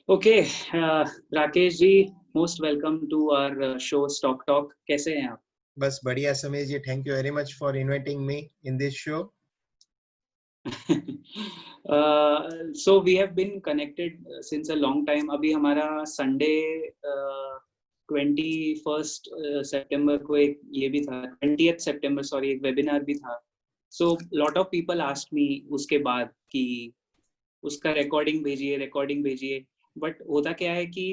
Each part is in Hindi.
Okay Rakesh ji, most welcome to our show stock talk. कैसे हैं आप? बस बढ़िया Sameer ji, thank you very much for inviting me in this show. So we have been connected since a long time. अभी हमारा संडे 21 सितंबर को एक ये भी था, 20 सितंबर सॉरी, एक वेबिनार भी था। So lot of people asked me उसके बाद कि उसका रिकॉर्डिंग भेजिए। बट होता क्या है कि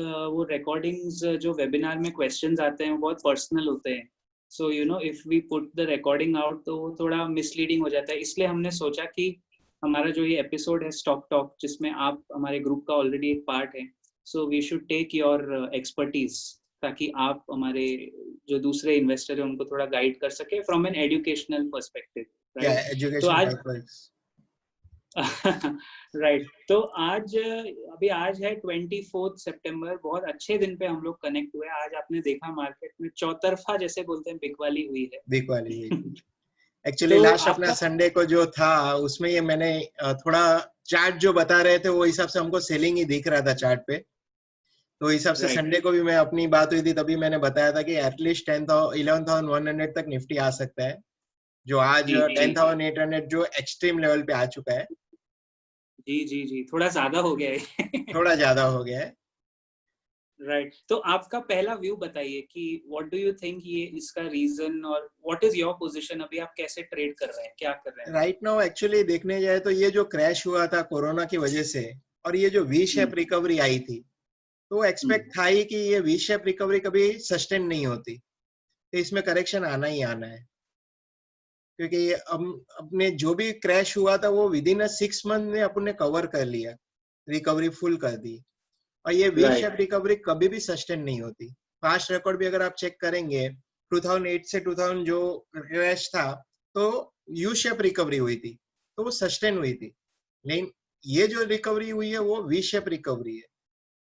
वो रिकॉर्डिंग्स जो वेबिनार में क्वेश्चंस आते हैं वो बहुत पर्सनल होते हैं। So you know, if we put the recording out तो वो थोड़ा मिसलीडिंग हो जाता है। इसलिए हमने सोचा कि हमारा जो ये एपिसोड है स्टॉक टॉक, जिसमें आप हमारे ग्रुप का ऑलरेडी एक पार्ट है, so we should take your expertise, ताकि आप हमारे जो दूसरे इन्वेस्टर हैं उनको थोड़ा गाइड कर सके from an educational perspective, right? तो एजुकेशन आज पर्पस। राइट तो आज है 24 सितंबर। बहुत अच्छे दिन पे हम लोग कनेक्ट हुए। आज आपने देखा मार्केट में चौतरफा, जैसे बोलते हैं, बिकवाली हुई है। बिग वाली हुई थी। एक्चुअली तो लास्ट अपना आपका संडे को जो था उसमें ये मैंने थोड़ा चार्ट जो बता रहे थे वो हिसाब से हमको सेलिंग ही दिख रहा था चार्ट पे। तो हिसाब से राइट संडे को भी मैं अपनी बात हुई थी तभी मैंने बताया था कि एटलीस्ट 11,100 तक निफ्टी आ सकता है, जो आज जी जी 10,800 जो एक्सट्रीम लेवल पे आ चुका है। जी जी जी, थोड़ा ज्यादा हो गया है। थोड़ा ज्यादा हो गया है। राइट तो आपका पहला व्यू बताइए कि व्हाट डू यू थिंक ये इसका रीजन, और व्हाट इज योर पोजीशन? अभी आप कैसे ट्रेड कर रहे हैं, क्या कर रहे हैं? राइट नाउ एक्चुअली देखने जाए तो ये जो क्रैश हुआ था कोरोना की वजह से, और ये जो वी शेप हम्म रिकवरी आई थी, तो एक्सपेक्ट हम्म था ही कि ये वी शेप रिकवरी कभी सस्टेन नहीं होती, तो इसमें करेक्शन आना ही आना है। क्योंकि हम अपने जो भी क्रैश हुआ था वो विद इन 6 मंथ में अपने कवर कर लिया, रिकवरी फुल कर दी। और ये वी राइट शेप रिकवरी कभी भी सस्टेन नहीं होती। पास्ट रिकॉर्ड भी अगर आप चेक करेंगे, 2008 से 2000 जो क्रैश था, तो यू शेप रिकवरी हुई थी, तो वो सस्टेन हुई थी। लेकिन ये जो रिकवरी हुई है वो वी शेप रिकवरी है,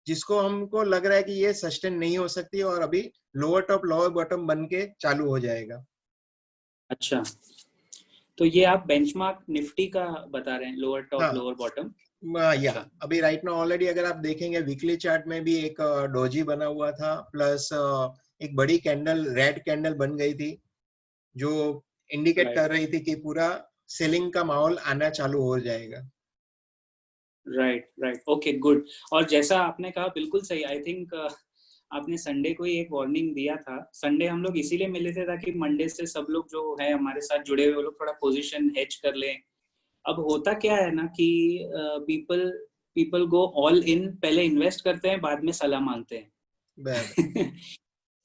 जिसको हमको लग रहा है कि ये सस्टेन नहीं हो सकती और अभी लोअर टॉप लोअर बॉटम बन के चालू हो जाएगा। अच्छा, तो ये आप बेंचमार्क निफ्टी का बता रहे हैं, लोअर टॉप हाँ, लोअर बॉटम? या अच्छा अभी राइट नाउ ऑलरेडी अगर आप देखेंगे वीकली चार्ट में भी एक डोजी बना हुआ था, प्लस एक बड़ी कैंडल, रेड कैंडल बन गई थी, जो इंडिकेट राइट कर रही थी कि पूरा सेलिंग का माहौल आना चालू हो जाएगा। Right right, okay good. और जैसा आपने कहा बिल्कुल सही। आई थिंक आपने संडे को ही एक वार्निंग दिया था। संडे हम लोग इसीलिए मिले थे ताकि मंडे से सब लोग जो है हमारे साथ जुड़े हुए वो लोग थोड़ा पोजीशन हेज कर लें। अब होता क्या है ना कि people people go all in, पहले इन्वेस्ट करते हैं, बाद में सलाह मांगते बराबर। हैं।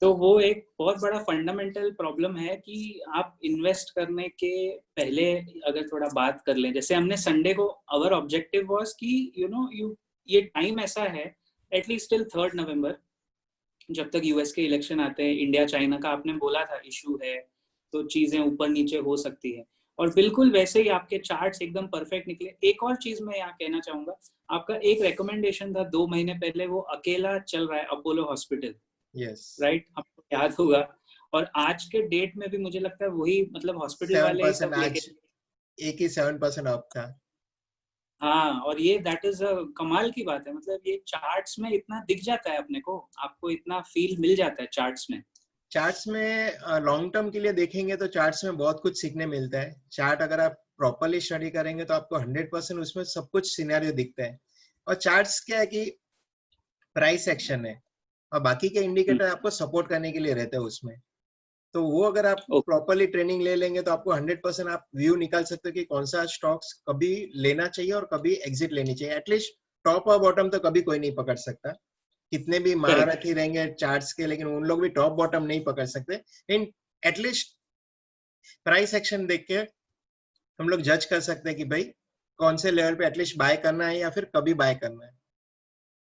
तो वो एक बहुत बड़ा फंडामेंटल प्रॉब्लम है कि आप इन्वेस्ट करने के पहले अगर थोड़ा बात कर लें, जैसे हमने संडे को, अवर ऑब्जेक्टिव वाज कि यू नो यू ये टाइम ऐसा है, एटलीस्ट टिल 3 नवंबर, जब तक यूएस के इलेक्शन आते हैं। इंडिया चाइना का आपने बोला था इशू है, तो चीजें ऊपर नीचे हो सकती है। और बिल्कुल वैसे ही आपके चार्ट्स एकदम परफेक्ट निकले। एक और चीज मैं यहाँ कहना चाहूंगा, आपका एक रिकमेंडेशन था 2 महीने पहले, वो अकेला चल रहा है अपोलो हॉस्पिटल, यस। राइट? आपको याद होगा। और आज के डेट में भी मुझे लगता है वही, मतलब हॉस्पिटल सेवन वाले ही परसेंट सब लेके। आज एक ही 7% ऑफ था। हाँ, और ये दैट इज कमाल की बात है। मतलब ये चार्ट्स में इतना दिख जाता है अपने को, आपको इतना फील मिल जाता है चार्ट्स में। चार्ट्स में लॉन्ग टर्म के लिए देखेंगे तो चार्ट्स में बहुत कुछ सीखने मिलता है। चार्ट अगर आप प्रॉपरली स्टडी करेंगे तो आपको 100% उसमें सब कुछ सिनेरियो दिखता है। और चार्ट्स क्या है कि प्राइस एक्शन है, और बाकी के इंडिकेटर आपको सपोर्ट करने के लिए रहते हैं उसमें। तो वो अगर आप ओके प्रॉपरली ट्रेनिंग ले लेंगे तो आपको 100% आप व्यू निकाल सकते हो कि कौन सा स्टॉक्स कभी लेना चाहिए और कभी एग्जिट लेनी चाहिए। एटलीस्ट टॉप और बॉटम तो कभी कोई नहीं पकड़ सकता, कितने भी करेक्ट। महारथी रहेंगे चार्ट्स के, लेकिन उन लोग भी टॉप बॉटम नहीं पकड़ सकते। लेकिन एटलीस्ट प्राइस एक्शन देख के हम लोग जज कर सकते हैं कि भाई कौन से लेवल पे एटलीस्ट बाय करना है या फिर कभी बाय करना है।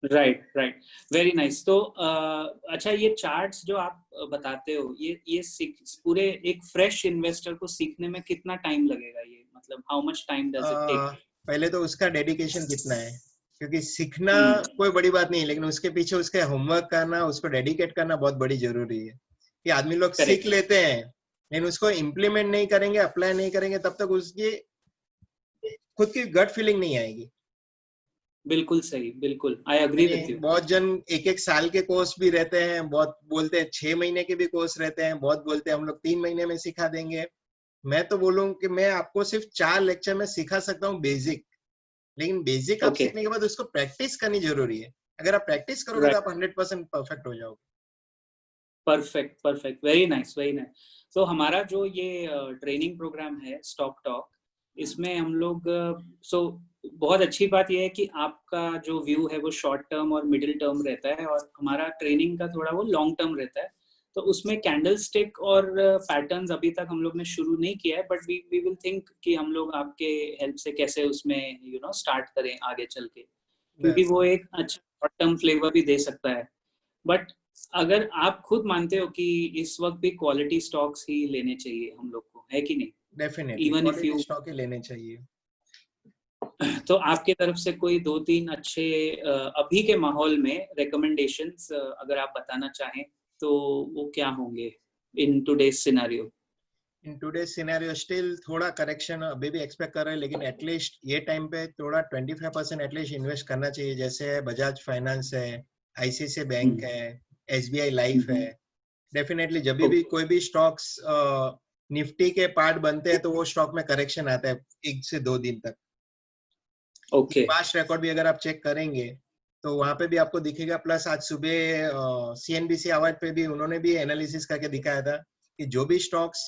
Right right, very nice. तो अच्छा, ये चार्ट्स जो आप बताते हो, ये पूरे एक फ्रेश इन्वेस्टर को सीखने में कितना टाइम लगेगा? ये मतलब how much time does it take? पहले तो उसका डेडिकेशन कितना है, क्योंकि सीखना हम्म, कोई बड़ी बात नहीं है, लेकिन उसके पीछे उसके होमवर्क करना, उसको डेडिकेट करना बहुत बड़ी जरूरी है। कि आदमी लोग सीख करेक्ट। लेते हैं लेकिन उसको इम्प्लीमेंट नहीं करेंगे, अप्लाई नहीं करेंगे, तब तक उसकी खुद की गट फीलिंग नहीं आएगी। बिल्कुल सही, बिल्कुल, आई एग्री विथ यू। बहुत जन एक एक साल के कोर्स भी रहते हैं, बहुत बोलते हैं 6 महीने के भी कोर्स रहते हैं, बहुत बोलते हैं हम लोग 3 महीने में सिखा देंगे। मैं तो बोलूँ कि मैं आपको सिर्फ 4 लेक्चर में सिखा सकता हूँ बेसिक, लेकिन बेसिक आप ओके, सीखने के बाद उसको प्रैक्टिस करनी जरूरी है। अगर आप प्रैक्टिस करोगे तो राइट, आप 100% परफेक्ट हो जाओगे। Perfect, perfect, very nice, very nice. So हमारा जो ये ट्रेनिंग प्रोग्राम है स्टॉक टॉक, इसमें हम लोग सो बहुत अच्छी बात यह है कि आपका जो व्यू है वो शॉर्ट टर्म और मिडिल टर्म रहता है, और हमारा ट्रेनिंग का थोड़ा वो लॉन्ग टर्म रहता है। तो उसमें कैंडल स्टिक और पैटर्न्स अभी तक हम लोग ने शुरू नहीं किया है, बट वी विल थिंक कि हम लोग आपके हेल्प से कैसे उसमें स्टार्ट करें आगे चल के, क्योंकि वो एक अच्छा शॉर्ट टर्म फ्लेवर भी दे सकता है। बट अगर आप खुद मानते हो कि इस वक्त भी क्वालिटी स्टॉक्स ही लेने चाहिए हम लोग को, है कि नहीं? Definitely even if quality you stock ही लेने चाहिए। तो आपके तरफ से कोई 2-3 अच्छे अभी के माहौल में रिकमेंडेशंस अगर आप बताना चाहें तो वो क्या होंगे in today's scenario? In today scenario still थोड़ा करेक्शन अभी भी एक्सपेक्ट कर रहे हैं, लेकिन एटलीस्ट ये टाइम पे थोड़ा 25% एटलीस्ट इन्वेस्ट करना चाहिए। जैसे बजाज फाइनेंस है, आईसीआईसीआई बैंक है, एसबीआई लाइफ है। डेफिनेटली जब भी कोई भी स्टॉक्स निफ्टी के पार्ट बनते हैं तो वो स्टॉक में करेक्शन आता है 1 से 2 दिन तक। ओके, पास्ट रिकॉर्ड भी अगर आप चेक करेंगे तो वहां पे भी आपको दिखेगा। प्लस आज सुबह सीएनबीसी आवाज पे भी उन्होंने भी एनालिसिस करके दिखाया था कि जो भी स्टॉक्स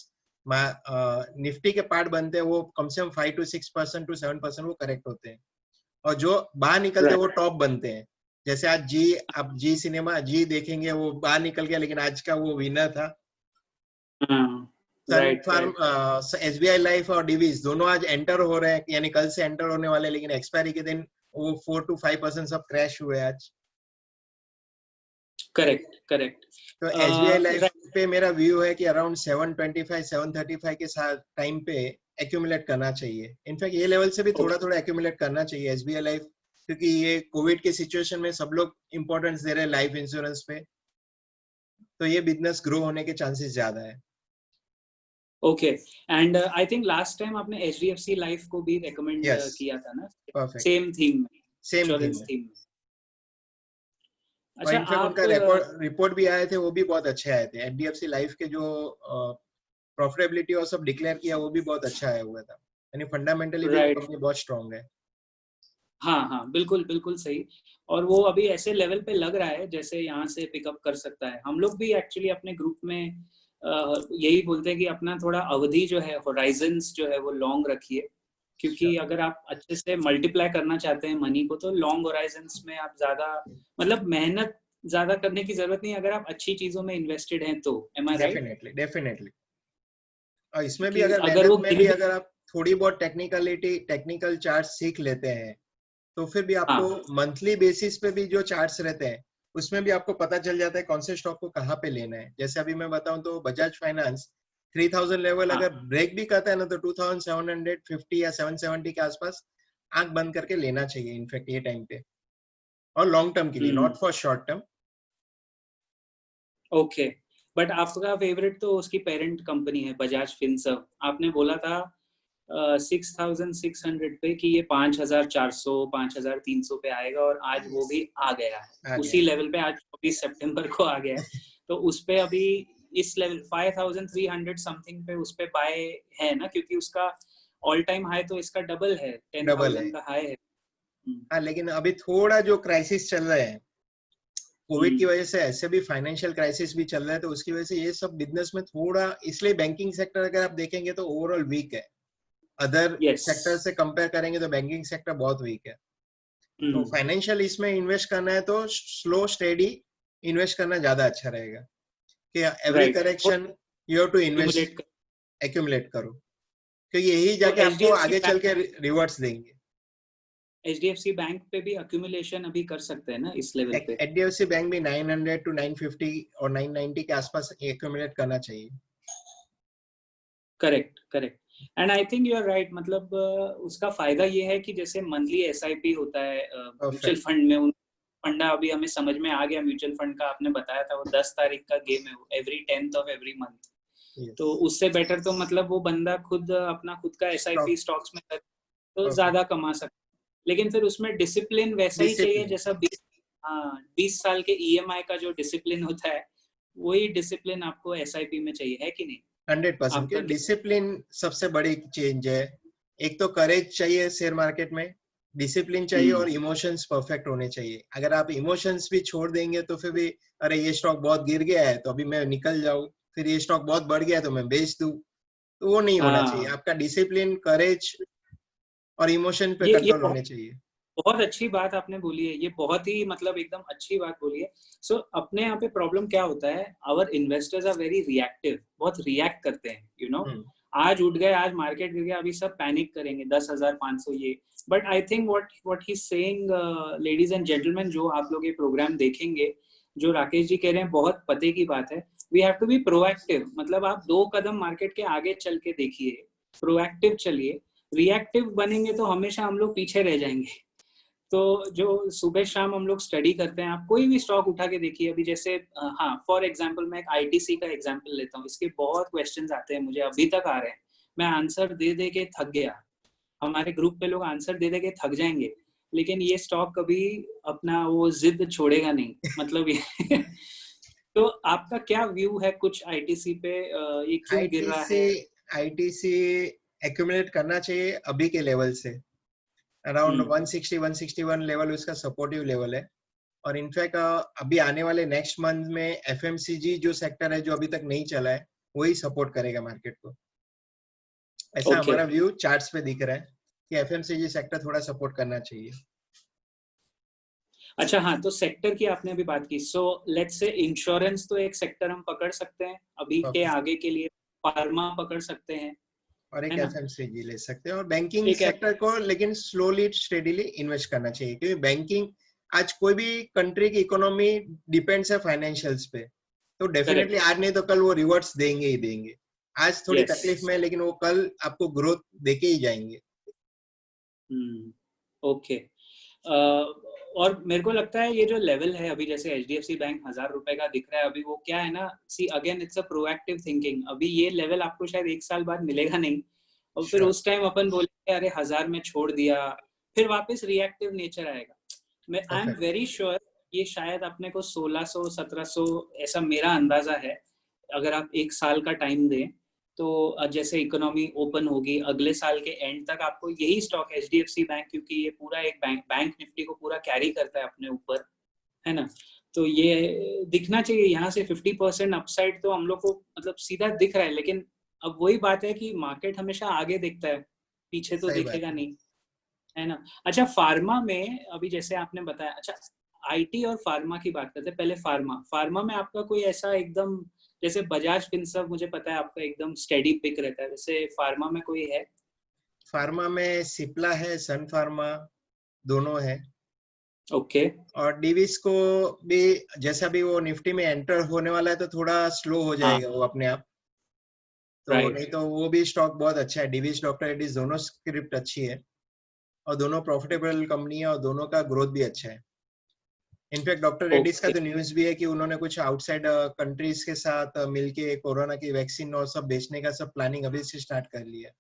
निफ्टी के पार्ट बनते हैं वो कम से कम 5 to 6% to 7% वो करेक्ट होते हैं, और जो बाहर निकलते हैं राइट, वो टॉप बनते हैं। जैसे आज जी, आप जी सिनेमा जी देखेंगे वो बाहर निकल गया, लेकिन आज का वो विनर था। हाँ, Sun right, pharma, right, SBI Life और डिवीज दोनों आज एंटर हो रहे हैं, यानी कल से एंटर होने वाले, लेकिन एक्सपायरी के दिन वो 4 to 5% सब क्रैश हुए आज। करेक्ट, करेक्ट, तो एसबीआई लाइफ राइट, पे मेरा व्यू है कि अराउंड 725 735 के साथ टाइम पे एक्यूमुलेट करना चाहिए। इनफैक्ट ये लेवल से भी थोड़ा थोड़ा एक्यूमुलेट करना चाहिए एसबीआई लाइफ, क्योंकि ये कोविड के सिचुएशन में सब लोग इंपॉर्टेंस दे रहे हैं लाइफ इंश्योरेंस पे, तो ये बिजनेस ग्रो होने के चांसेस ज्यादा है। Okay. And I think last time आपने एचडीएफसी लाइफ को भी रेकमेंड यस, किया था ना, परफेक्ट, सेम थीम में, सेम थिंग इंश्योरेंस है। थीम में। और अच्छा, इनफैक्ट आप उनका रिपोर्ट भी आए थे, वो भी बहुत अच्छे आए थे। एचडीएफसी लाइफ के जो प्रॉफिटेबिलिटी और सब डिक्लेयर किया वो भी बहुत अच्छा आया हुआ था, यानी फंडामेंटली भी वो राइट, कंपनी बहुत स्ट्रांग है। हाँ, हाँ, बिल्कुल, बिल्कुल सही। और वो अभी ऐसे लेवल पे लग रहा है जैसे यहाँ से पिकअप कर सकता है। हम लोग भी एक्चुअली अपने ग्रुप में यही बोलते हैं कि अपना थोड़ा अवधि जो है, होराइजन्स जो है वो लॉन्ग रखिए, क्योंकि अगर आप अच्छे से मल्टीप्लाई करना चाहते हैं मनी को तो लॉन्ग होराइजन्स में आप ज्यादा, मतलब मेहनत ज्यादा करने की जरूरत नहीं अगर आप अच्छी चीजों में इन्वेस्टेड हैं तो। एम आई राइट? Definitely, definitely. और इसमें भी कि अगर अगर मेहनत वो में भी अगर आप थोड़ी बहुत टेक्निकल चार्ट सीख लेते हैं तो फिर भी आपको हाँ, मंथली बेसिस पे भी जो चार्ट्स रहते हैं उसमें भी आपको पता चल जाता है कौन से स्टॉक को कहाँ पे लेना है। जैसे अभी मैं बताऊं तो बजाज फाइनेंस 3000 लेवल हाँ, अगर ब्रेक भी करता है ना तो 2750 या 770 के आसपास आंख बंद करके लेना चाहिए इनफैक्ट ये टाइम पे, और लॉन्ग टर्म के लिए, hmm, not for short term. Okay. But आपका फेवरेट तो उसकी पेरेंट कंपनी है बजाज फिनसर्व। आपने बोला था 6,600 पे कि ये 5,400 5,300 पे आएगा, और आज वो भी आ गया है आ उसी गया। लेवल पे। आज 24 सितंबर को आ गया है। तो उस पे अभी इस लेवल 5,300 समथिंग पे उस पे बाय है ना, क्योंकि उसका ऑल टाइम हाई तो इसका डबल है, डबल है। 10,000 का हाई है। हाँ, लेकिन अभी थोड़ा जो क्राइसिस चल रहे हैं कोविड की हम्म, वजह से, ऐसे भी फाइनेंशियल क्राइसिस भी चल रहा है, तो उसकी वजह से ये सब बिजनेस में थोड़ा, इसलिए बैंकिंग सेक्टर अगर आप देखेंगे तो ओवरऑल वीक है। अदर यस, सेक्टर से कंपेयर करेंगे तो बैंकिंग सेक्टर बहुत वीक है। तो हम्म, फाइनेंशियल इसमें इन्वेस्ट करना है तो स्लो स्टेडी इन्वेस्ट करना ज्यादा अच्छा रहेगा, कि every right. Correction you have to invest, accumulate. Accumulate करो, क्योंकि यही तो जाके आपको एचडीएफसी आगे चल के रिवर्ट्स देंगे। एचडीएफसी बैंक पे भी अक्यूमुलेशन अभी कर सकते हैं ना इस लेवल पे? एचडीएफसी बैंक भी 900 to 950 और 990 के आसपास एक्यूमुलेट करना चाहिए। Correct, correct. And I think you are right. मतलब उसका फायदा ये है कि जैसे मंथली एसआईपी होता है म्यूचुअल परफेक्ट। फंड में, उन फंडा अभी हमें समझ में आ गया म्यूचुअल फंड का। आपने बताया था वो 10 तारीख का गेम है, वो every 10th of every month. Yes. तो उससे बेटर तो मतलब वो बंदा खुद अपना खुद का एसआईपी स्टॉक्स में कर तो परफेक्ट। ज्यादा कमा सकता है। लेकिन फिर उसमें डिसिप्लिन वैसा ही चाहिए डिसिप्लिन जैसा 20 साल के ईएमआई का जो डिसिप्लिन होता है, वही डिसिप्लिन आपको एसआईपी में चाहिए, है कि नहीं? 100% के आपका क्या? डिसिप्लिन सबसे बड़ी चेंज है। एक तो करेज चाहिए शेयर मार्केट में, डिसिप्लिन चाहिए और इमोशंस परफेक्ट होने चाहिए। अगर आप इमोशंस भी छोड़ देंगे तो फिर भी अरे ये स्टॉक बहुत गिर गया है तो अभी मैं निकल जाऊं, फिर ये स्टॉक बहुत बढ़ गया है तो मैं बेच दूं, तो वो नहीं होना चाहिए। हाँ, आपका डिसिप्लिन, करेज और इमोशन पे ये कंट्रोल होने चाहिए। बहुत अच्छी बात आपने बोली है, ये बहुत ही मतलब एकदम अच्छी बात बोली है। सो अपने यहाँ पे प्रॉब्लम क्या होता है, our investors are very reactive, बहुत रिएक्ट करते हैं, यू नो। हम्म, आज उठ गए, आज मार्केट गिर गया, अभी सब पैनिक करेंगे 10,500 ये। But I think what he saying, ladies and gentleman, जो आप लोग ये प्रोग्राम देखेंगे, जो राकेश जी कह रहे हैं, बहुत पते की बात है। We have to be proactive, मतलब आप 2 कदम मार्केट के आगे चल के देखिए, प्रोएक्टिव चलिए। रिएक्टिव बनेंगे तो हमेशा हम लोग पीछे रह जाएंगे। तो जो सुबह शाम हम लोग स्टडी करते हैं, आप कोई भी स्टॉक उठा के देखिए। अभी जैसे हाँ, फॉर एग्जांपल मैं एक आईटीसी का एग्जांपल लेता हूँ, इसके बहुत क्वेश्चंस आते हैं मुझे, अभी तक आ रहे हैं। मैं आंसर दे दे के थक गया, हमारे ग्रुप पे लोग आंसर दे दे के थक जाएंगे, लेकिन ये स्टॉक कभी अपना वो जिद छोड़ेगा नहीं, मतलब ये तो आपका क्या व्यू है कुछ आईटीसी पे, ये क्यों गिर रहा आईटीसी है? आईटीसी एक्यूमुलेट करना चाहिए अभी के लेवल से। अराउंड हम्म, 160 161 लेवल उसका सपोर्टिव लेवल है। और इनफैक्ट अभी आने वाले नेक्स्ट मंथ में एफएमसीजी जो सेक्टर है जो अभी तक नहीं चला है, वही सपोर्ट करेगा मार्केट को। ऐसा ओके। हमारा व्यू चार्ट्स पे दिख रहा है कि एफएमसीजी सेक्टर थोड़ा सपोर्ट करना चाहिए। अच्छा, हाँ, तो सेक्टर की आपने अभी बात की, सो लेट्स से इंश्योरेंस तो एक सेक्टर हम पकड़ सकते हैं अभी के परफेक्ट। आगे के लिए, फार्मा पकड़ सकते हैं, और एक है ना? एफएमसीजी ले सकते हैं और बैंकिंग एक सेक्टर को लेकिन स्लोली स्टेडीली इन्वेस्ट करना चाहिए, क्योंकि बैंकिंग आज कोई भी कंट्री की इकोनॉमी डिपेंड्स है फाइनेंशियल्स पे। तो डेफिनेटली करेक्ट। आज नहीं तो कल वो रिवर्ट्स देंगे ही देंगे। आज थोड़ी यस। तकलीफ में है लेकिन वो कल आपको ग्रोथ देके ही जाएंगे। ओके। और मेरे को लगता है ये जो लेवल है अभी, जैसे एचडीएफसी बैंक 1,000 रुपए का दिख रहा है अभी, वो क्या है ना, see again it's a proactive thinking. अभी ये लेवल आपको शायद 1 साल बाद मिलेगा नहीं, और फिर श्योर। उस टाइम अपन बोलेंगे अरे 1,000 में छोड़ दिया, फिर वापस रिएक्टिव नेचर आएगा। मैं I am perfect. Very sure ये शायद अपने को 1600 1700, ऐसा मेरा अंदाजा है, अगर आप 1 साल का टाइम दें तो जैसे इकोनॉमी ओपन होगी अगले साल के एंड तक, आपको यही स्टॉक एचडीएफसी बैंक, क्योंकि ये पूरा एक बैंक निफ्टी को पूरा कैरी करता है अपने ऊपर, है ना? तो ये दिखना चाहिए यहाँ से 50% अपसाइड तो हम लोग को मतलब सीधा दिख रहा है। लेकिन अब वही बात है कि मार्केट हमेशा आगे दिखता है, पीछे तो सही बात दिखेगा है। नहीं, है ना? अच्छा, फार्मा में अभी जैसे आपने बताया, अच्छा, आईटी और फार्मा की बात करते हैं। पहले फार्मा फार्मा में आपका कोई ऐसा एकदम, जैसे बजाज फिनसर्व मुझे पता है आपका एकदम स्टेडी पिक रहता है, वैसे फार्मा में कोई है? फार्मा में सिप्ला है, सन फार्मा, दोनों है। ओके। और डिविस को भी जैसा भी वो निफ्टी में एंटर होने वाला है तो थोड़ा स्लो हो हाँ, जाएगा वो अपने आप। तो नहीं राइट। तो वो भी स्टॉक बहुत अच्छा है। डिविस, डॉक्टर रेड्डीज दोनों स्क्रिप्ट अच्छी है और दोनों प्रॉफिटेबल कंपनी है और दोनों का ग्रोथ भी अच्छा है। इनफैक्ट डॉक्टर रेड्डीज का ओके। तो न्यूज भी है कि उन्होंने कुछ आउटसाइड कंट्रीज के साथ मिलके कोरोना की वैक्सीन और सब बेचने का सब प्लानिंग अभी से स्टार्ट कर लिया।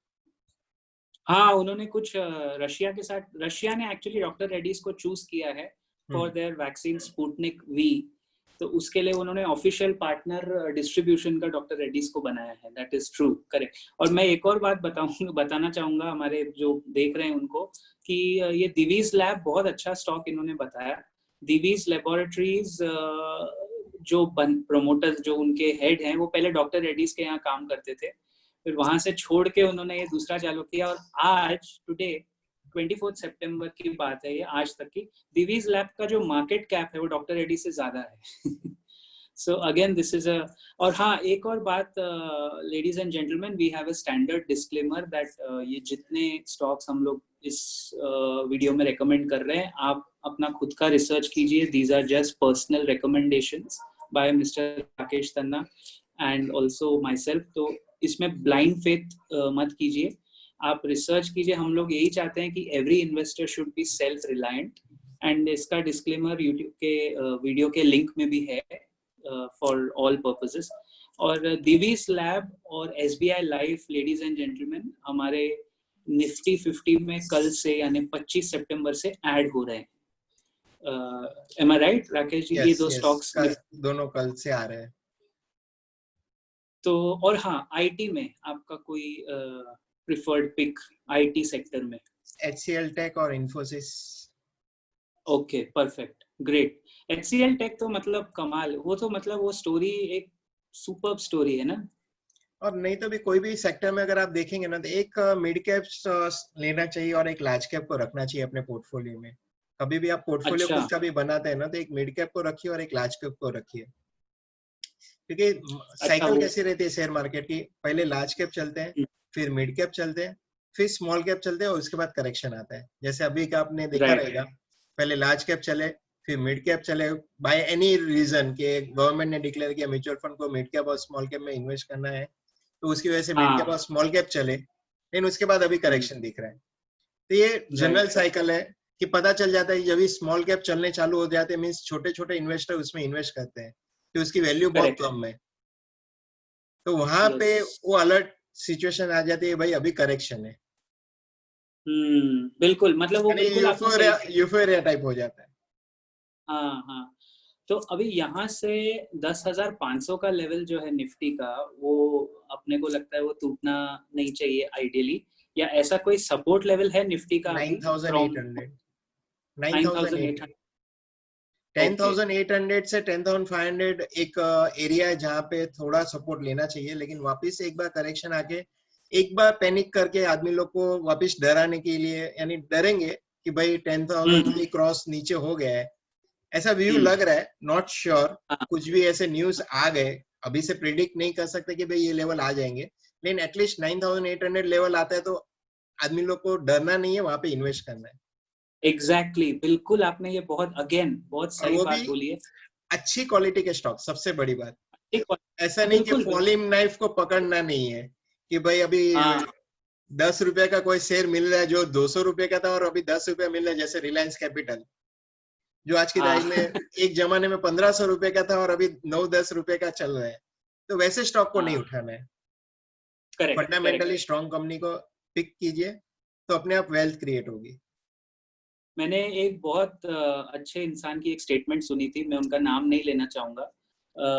हाँ, उन्होंने कुछ रशिया के साथ, रशिया ने एक्चुअली डॉक्टर रेड्डीज को चूज किया है for hmm. Their vaccine Sputnik V. तो उसके लिए उन्होंने ऑफिशियल पार्टनर डिस्ट्रीब्यूशन का डॉक्टर रेड्डीज को बनाया है, दैट इज ट्रू, करेक्ट। और मैं एक और बात बताना चाहूंगा हमारे जो देख रहे हैं उनको, कि ये दिवीज लैब बहुत अच्छा स्टॉक इन्होंने बताया। दिवीज लेबोरेटरीज जो प्रोमोटर्स, जो उनके हेड हैं, वो पहले डॉक्टर रेड्डीज के यहाँ काम करते थे, फिर वहां से छोड़ के उन्होंने ये दूसरा चालू किया, और आज टुडे 24 सितंबर की बात है ये, आज तक की दिवीज लैब का जो मार्केट कैप है वो डॉक्टर रेड्डी से ज्यादा है। So again this is a, और हाँ, एक और बात, ladies and gentleman, we have a standard disclaimer that ये जितने स्टॉक्स हम लोग इस वीडियो में रेकमेंड कर रहे हैं, आप अपना खुद का रिसर्च कीजिए, these are just personal recommendations by mister Rakesh Tanna and also my self. तो इसमें ब्लाइंड फेथ मत कीजिए, आप रिसर्च कीजिए। हम लोग यही चाहते हैं कि every investor should be self reliant, and इसका डिस्क्लेमर यूट्यूब के वीडियो के लिंक में भी है फॉर ऑल पर्पसेस। और दिवीज लैब और SBI life, ladies and gentleman, हमारे निफ्टी 50 में कल से यानी 25 सितंबर से ऐड हो रहे हैं। एम आई राइट राकेश जी? ये यस दो यस, स्टॉक्स दोनों कल से आ रहे हैं। तो और हाँ, आईटी में आपका कोई प्रिफर्ड पिक आईटी सेक्टर में? HCL टेक और Infosys. Okay perfect great. HCL tech तो मतलब कमाल, वो तो मतलब वो स्टोरी एक सुपर्ब स्टोरी है ना। और नहीं तो भी कोई भी सेक्टर में अगर आप देखेंगे ना, तो एक मिड कैप लेना चाहिए और एक लार्ज कैप को रखना चाहिए अपने पोर्टफोलियो में। कभी भी आप पोर्टफोलियो अच्छा खुद का भी बनाते हैं ना, तो एक मिड कैप को रखिए और एक लार्ज कैप को रखिए। क्योंकि अच्छा साइकिल वो कैसी रहती है शेयर मार्केट की, पहले लार्ज कैप चलते हैं, फिर मिड कैप चलते हैं, फिर स्मॉल कैप चलते हैं और उसके बाद करेक्शन आता है। जैसे अभी का आपने देखा राइट रहेगा, पहले लार्ज कैप चले, फिर मिड कैप चले, बाय एनी रीजन के गवर्नमेंट ने डिक्लेयर किया म्यूचुअल फंड को मिड कैप और स्मॉल कैप में इन्वेस्ट करना है, तो उसकी वजह से मिड कैप हाँ और स्मॉल कैप चले, लेकिन उसके बाद अभी करेक्शन दिख रहा है। तो ये जनरल राइट साइकिल है कि पता चल जाता है जब स्मॉल कैप चलने चालू हो जाते हैं, मीन्स छोटे छोटे इन्वेस्टर उसमें इन्वेस्ट करते हैं, तो उसकी वैल्यू बहुत करेक्ट कम है। तो वहां पे यस वो अलर्ट सिचुएशन आ जाती है, भाई अभी करेक्शन है, बिल्कुल मतलब वो यानी बिल्कुल आपने सही यूफोरिया कहा। यूफोरिया टाइप हो जाता है। हाँ हाँ। तो अभी यहाँ से 10,500 का लेवल जो है निफ्टी का, वो अपने को लगता है वो टूटना नहीं चाहिए आइडियली, या ऐसा कोई सपोर्ट लेवल है निफ्टी का नाइन अभी thousand from eight hundred 9,800 9,800? Ten okay thousand eight hundred से 10,500 एक एरिया है जहाँ पे थोड़ा सपोर्ट लेना चाहिए, लेकिन वापस एक बार करेक्शन आके एक बार पैनिक करके आदमी लोग को वापस डराने के लिए, यानी डरेंगे कि भाई 10,000 हम्म भी क्रॉस नीचे हो गया है, ऐसा व्यू हम्म लग रहा है, नॉट श्योर। हाँ कुछ भी ऐसे न्यूज आ गए, अभी से प्रिडिक्ट नहीं कर सकते कि भाई ये लेवल आ जाएंगे, लेकिन एटलीस्ट 9,800 लेवल आता है तो आदमी लोग को डरना नहीं है, वहां पे इन्वेस्ट करना है। एग्जैक्टली बिल्कुल आपने ये बहुत अगेन बहुत और सही वो भी बात बोली है। अच्छी क्वालिटी के स्टॉक, सबसे बड़ी बात। ठीक बात। ऐसा नहीं कि बिल्कुल बिल्कुल फॉलिंग नाइफ को पकड़ना नहीं है कि भाई अभी हाँ 10 रुपए का कोई शेयर मिल रहा है जो 200 रुपए का था और अभी 10 रुपए मिल रहा है, जैसे रिलायंस कैपिटल, जो आज की हाँ तारीख में एक जमाने में 1,500 रुपए का था और अभी 9-10 रुपए का चल रहा है। तो वैसे स्टॉक को नहीं हाँ उठाना है, correct correct. Fundamentally strong company को पिक कीजिए, तो अपने आप वेल्थ क्रिएट होगी। मैंने एक बहुत अच्छे इंसान की एक स्टेटमेंट सुनी थी, मैं उनका नाम नहीं लेना चाहूंगा।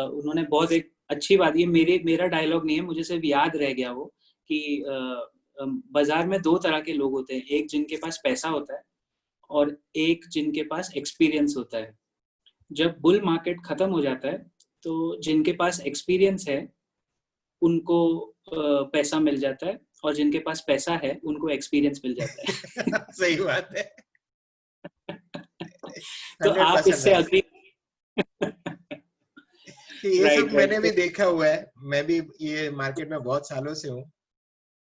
उन्होंने बहुत एक अच्छी बात, ये मेरा डायलॉग नहीं है, मुझे सिर्फ याद रह गया वो, कि बाजार में दो तरह के लोग होते हैं, एक जिनके पास पैसा होता है और एक जिनके पास एक्सपीरियंस होता है। जब बुल मार्केट खत्म हो जाता है तो जिनके पास एक्सपीरियंस है उनको पैसा मिल जाता है, और जिनके पास पैसा है उनको एक्सपीरियंस मिल जाता है। सही बात है। तो हंड्रेड आप परसेंट इससे राइट। अग्री? कि ये सब राइट मैंने राइट भी तो देखा हुआ है, मैं भी ये मार्केट में बहुत सालों से हूँ।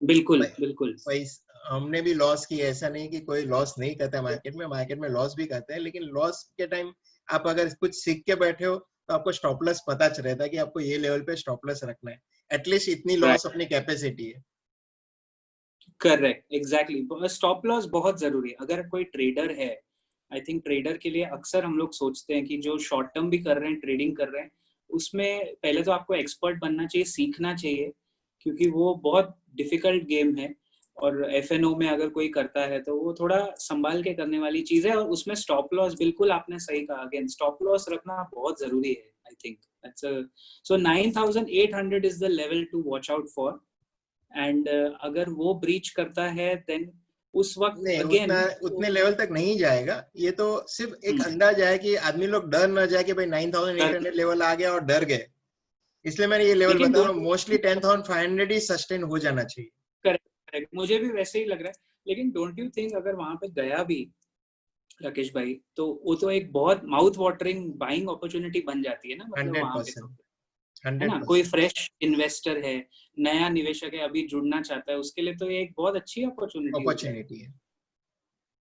बिल्कुल बिल्कुल हमने भी लॉस की, ऐसा नहीं कि कोई लॉस नहीं करता मार्केट में लॉस भी करते हैं, लेकिन लॉस के टाइम आप अगर कुछ सीख के बैठे हो तो आपको स्टॉप लॉस पता चल रहता है कि आपको ये लेवल पे स्टॉप लॉस रखना है, एटलीस्ट इतनी राइट लॉस अपनी कैपेसिटी है। Correct exactly. स्टॉप लॉस बहुत जरूरी है अगर कोई ट्रेडर है। आई थिंक ट्रेडर के लिए अक्सर हम लोग सोचते हैं कि जो शॉर्ट टर्म भी कर रहे हैं, ट्रेडिंग कर रहे हैं, उसमें पहले तो आपको एक्सपर्ट बनना चाहिए, सीखना चाहिए, क्योंकि वो बहुत डिफिकल्ट गेम है। और एफएनओ में अगर कोई करता है तो वो थोड़ा संभाल के करने वाली चीज है, और उसमें स्टॉप लॉस बिल्कुल आपने सही कहा, अगेन स्टॉप लॉस रखना बहुत जरूरी है। I think that's so 9,800 is the level to watch out for. And अगर वो ब्रीच करता है देन उस वक्त नहीं, उतना अगेन उतने लेवल तक नहीं जाएगा, ये तो सिर्फ एक अंदाजा है कि आदमी लोग डर ना जाए कि भाई 9,800 लेवल आ गया और डर गए, इसलिए मैंने ये लेवल लेकिन बता रहा डोंट हूँ। मोस्टली 10,500 ही सस्टेन हो जाना चाहिए। करेक्ट करेक्ट, मुझे भी वैसे ही लग रहा है। लेकिन डोंट यू थिंक अगर वहां पे गया भी राकेश भाई, तो वो तो एक बहुत माउथ वाटरिंग बाइंग अपॉर्चुनिटी बन जाती है ना, मतलब हंड्रेड वहां पे तो, परसेंट है हंड्रेड ना, कोई परसेंट फ्रेश इन्वेस्टर है, नया निवेशक है, अभी जुड़ना चाहता है, उसके लिए तो ये एक बहुत अच्छी अपॉर्चुनिटी हो जाएगी, अपॉर्चुनिटी है।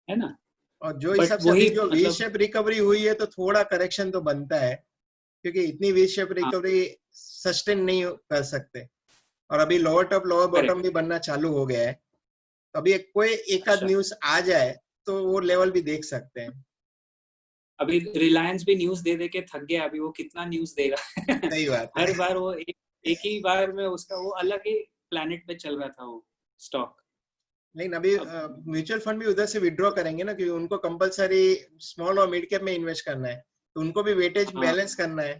है ना। और जो बट हिसाब से अभी वही जो वी मतलब शेप रिकवरी हुई है, तो थोड़ा करेक्शन तो बनता है, क्योंकि इतनी वी शेप हाँ रिकवरी सस्टेन नहीं कर सकते। और अभी lower top lower correct. Bottom भी बनना चालू हो गया है, तो अभी कोई एक आध अच्छा न्यूज आ जाए तो वो लेवल भी देख सकते हैं। अभी रिलायंस भी न्यूज दे दे के थक गया, अभी वो कितना न्यूज देगा। सही बात है। हर बार वो एक ही बार में उसका वो अलग ही प्लेनेट पे चल रहा था वो स्टॉक। लेकिन अभी म्यूचुअल फंड भी उधर से विड्रॉ करेंगे ना, क्योंकि उनको कंपलसरी स्मॉल और मिड कैप में इन्वेस्ट करना है, तो उनको भी वेटेज हाँ बैलेंस करना है,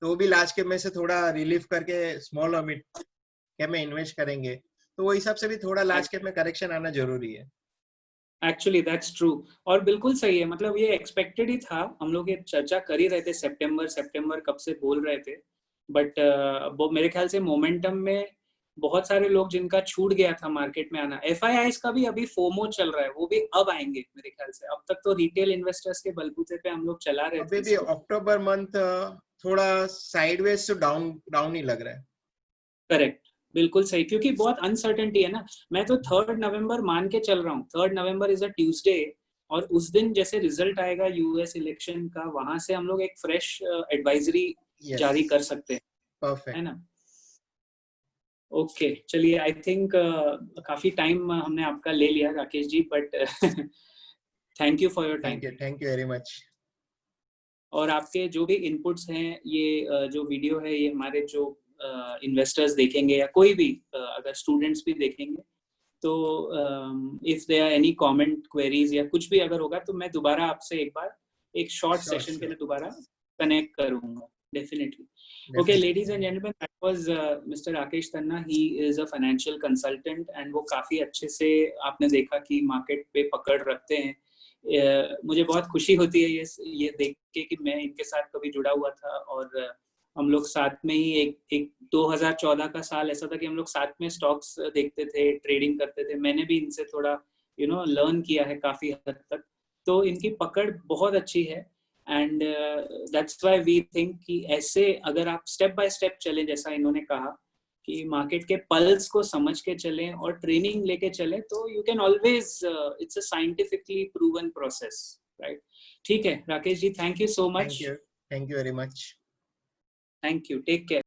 तो वो भी लार्ज कैप में से थोड़ा रिलीफ करके स्मॉल और मिड कैप में इन्वेस्ट करेंगे, तो वो हिसाब से भी थोड़ा लार्ज कैप में करेक्शन आना जरूरी है। Actually that's true. और बिल्कुल सही है, मतलब ये एक्सपेक्टेड ही था, हम लोग ये चर्चा कर ही रहे थे, सितंबर कब से बोल रहे थे, बट वो मेरे ख्याल से मोमेंटम में बहुत सारे लोग जिनका छूट गया था मार्केट में आना, एफआईआईस का भी अभी फोमो चल रहा है, वो भी अब आएंगे मेरे ख्याल से। अब तक तो रिटेल इन्वेस्टर्स के बलबूते पे हम लोग चला रहे अभी थे भी इसको। अक्टूबर मंथ थोड़ा साइडवेज से डाउन डाउन ही लग रहा है। करेक्ट, बिल्कुल सही, क्योंकि बहुत अनसर्टेनिटी है ना। मैं तो 3 नवंबर मान के चल रहा हूँ, 3 नवंबर इज अ ट्यूसडे, और उस दिन जैसे रिजल्ट आएगा यूएस इलेक्शन का, वहां से हम लोग एक फ्रेश एडवाइजरी यस, जारी कर सकते हैं, है परफेक्ट। ना। ओके, चलिए, आई थिंक काफी टाइम हमने आपका ले लिया Rakesh ji, but thank you for your time. Thank you very much. और आपके जो भी इनपुट्स हैं, ये जो वीडियो है, ये हमारे जो इन्वेस्टर्स देखेंगे या कोई भी अगर स्टूडेंट्स भी देखेंगे, तो if there are any comment, queries या कुछ भी अगर होगा, तो मैं दोबारा आपसे एक बार एक शॉर्ट श्योर सेशन के श्योर, लिए दोबारा कनेक्ट करूंगा, definitely. Okay, ladies and definitely. gentlemen, that was Mr. Rakesh Tanna. He is a financial consultant, and वो काफी अच्छे से आपने देखा कि मार्केट पे पकड़ रखते हैं। मुझे बहुत खुशी होती है ये देख के कि मैं इनके साथ कभी जुड़ा हुआ था, और हम लोग साथ में ही एक 2014 का साल ऐसा था कि हम लोग साथ में स्टॉक्स देखते थे, ट्रेडिंग करते थे। मैंने भी इनसे थोड़ा लर्न किया है काफी हद तक, तो इनकी पकड़ बहुत अच्छी है। And that's why we think कि ऐसे अगर आप स्टेप बाय स्टेप चले, जैसा इन्होंने कहा कि मार्केट के पल्स को समझ के चलें और ट्रेनिंग लेके चलें, तो you can always, it's a scientifically proven process, right. ठीक है Rakesh ji, thank you so much. Thank you very much. Thank you, take care.